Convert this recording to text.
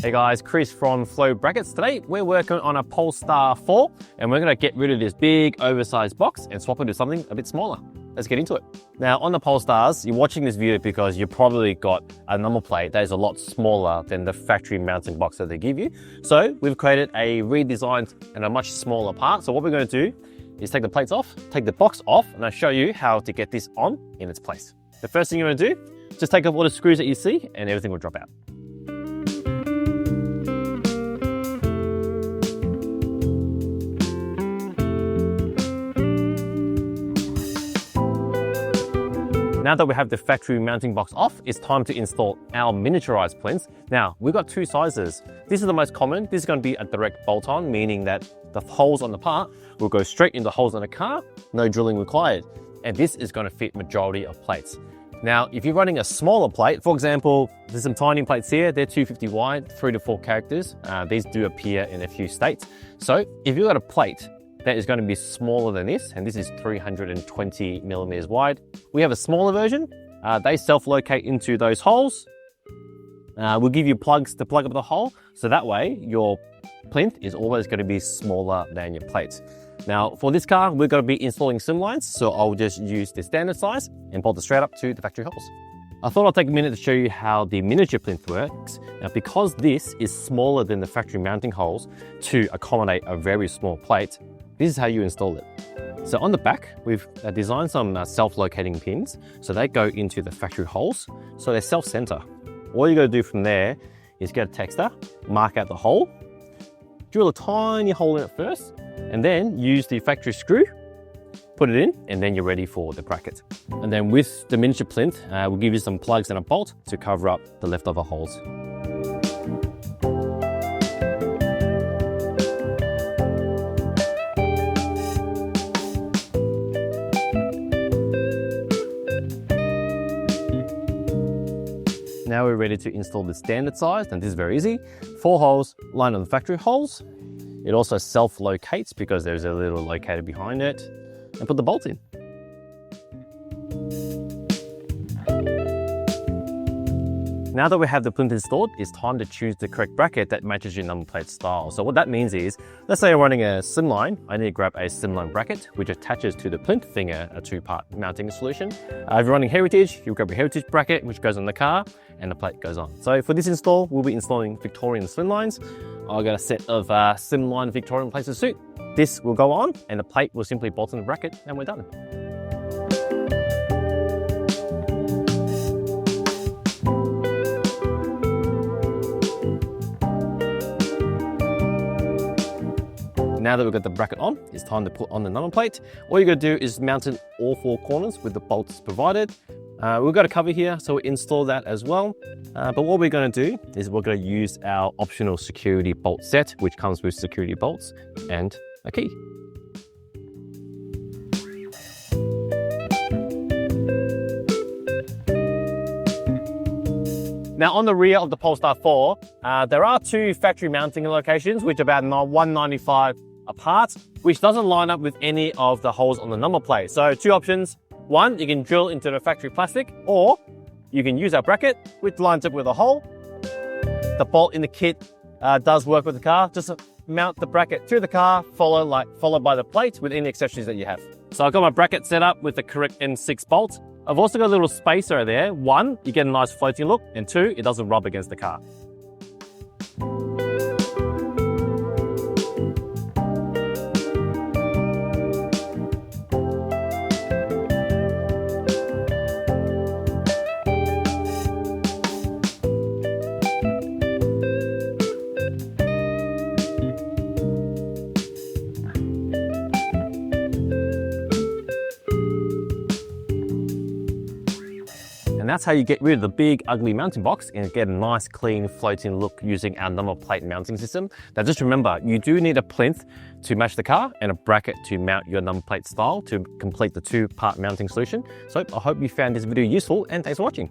Hey guys, Chris from Flow Brackets. Today we're working on a Polestar 4 and we're going to get rid of this big oversized box and swap it to something a bit smaller. Let's get into it. Now on the Polestars, you're watching this video because you probably got a number plate that is a lot smaller than the factory mounting box that they give you. So we've created a redesigned and a much smaller part. So what we're going to do is take the plates off, take the box off, and I'll show you how to get this on in its place. The first thing you're going to do, just take off all the screws that you see and everything will drop out. Now that we have the factory mounting box off, it's time to install our miniaturized plinths. Now, we've got two sizes. This is the most common. This is going to be a direct bolt-on, meaning that the holes on the part will go straight into holes on the car, no drilling required. And this is going to fit majority of plates. Now, if you're running a smaller plate, for example, there's some tiny plates here, they're 250 wide, 3 to 4 characters. These do appear in a few states. So if you've got a plate that is going to be smaller than this, and this is 320 millimeters wide. We have a smaller version. They self-locate into those holes. We'll give you plugs to plug up the hole, so that way your plinth is always going to be smaller than your plates. Now for this car, we're going to be installing slimlines, so I'll just use the standard size and bolt it straight up to the factory holes. I thought I'd take a minute to show you how the miniature plinth works. Now because this is smaller than the factory mounting holes to accommodate a very small plate, this is how you install it. So on the back, we've designed some self-locating pins. So they go into the factory holes. So they self-center. All you gotta do from there is get a texter, mark out the hole, drill a tiny hole in it first, and then use the factory screw, put it in, and then you're ready for the bracket. And then with the miniature plinth, we'll give you some plugs and a bolt to cover up the leftover holes. Now we're ready to install the standard size, and this is very easy. 4 holes lined on the factory holes. It also self-locates because there's a little locator behind it, and put the bolts in. Now that we have the plinth installed, it's time to choose the correct bracket that matches your number plate style. So what that means is, let's say I'm running a slimline, I need to grab a slimline bracket, which attaches to the plinth finger, a 2-part mounting solution. If you're running heritage, you'll grab a heritage bracket, which goes on the car, and the plate goes on. So for this install, we'll be installing Victorian slimlines. I'll get a set of slimline Victorian plates to suit. This will go on, and the plate will simply bolt in the bracket, and we're done. Now that we've got the bracket on, it's time to put on the number plate. All you gotta do is mount in all 4 corners with the bolts provided. We've got a cover here, so we'll install that as well. But what we're gonna do is we're gonna use our optional security bolt set, which comes with security bolts and a key. Now on the rear of the Polestar 4, there are 2 factory mounting locations, which are about 195 apart, which doesn't line up with any of the holes on the number plate. So 2 options. 1, you can drill into the factory plastic, or you can use our bracket, which lines up with a hole. The bolt in the kit does work with the car. Just mount the bracket to the car, followed by the plate with any accessories that you have. So I've got my bracket set up with the correct N6 bolt. I've also got a little spacer there. 1, you get a nice floating look, and 2, it doesn't rub against the car. And that's how you get rid of the big ugly mounting box and get a nice clean floating look using our number plate mounting system. Now just remember, you do need a plinth to match the car and a bracket to mount your number plate style to complete the 2-part mounting solution. So I hope you found this video useful, and thanks for watching.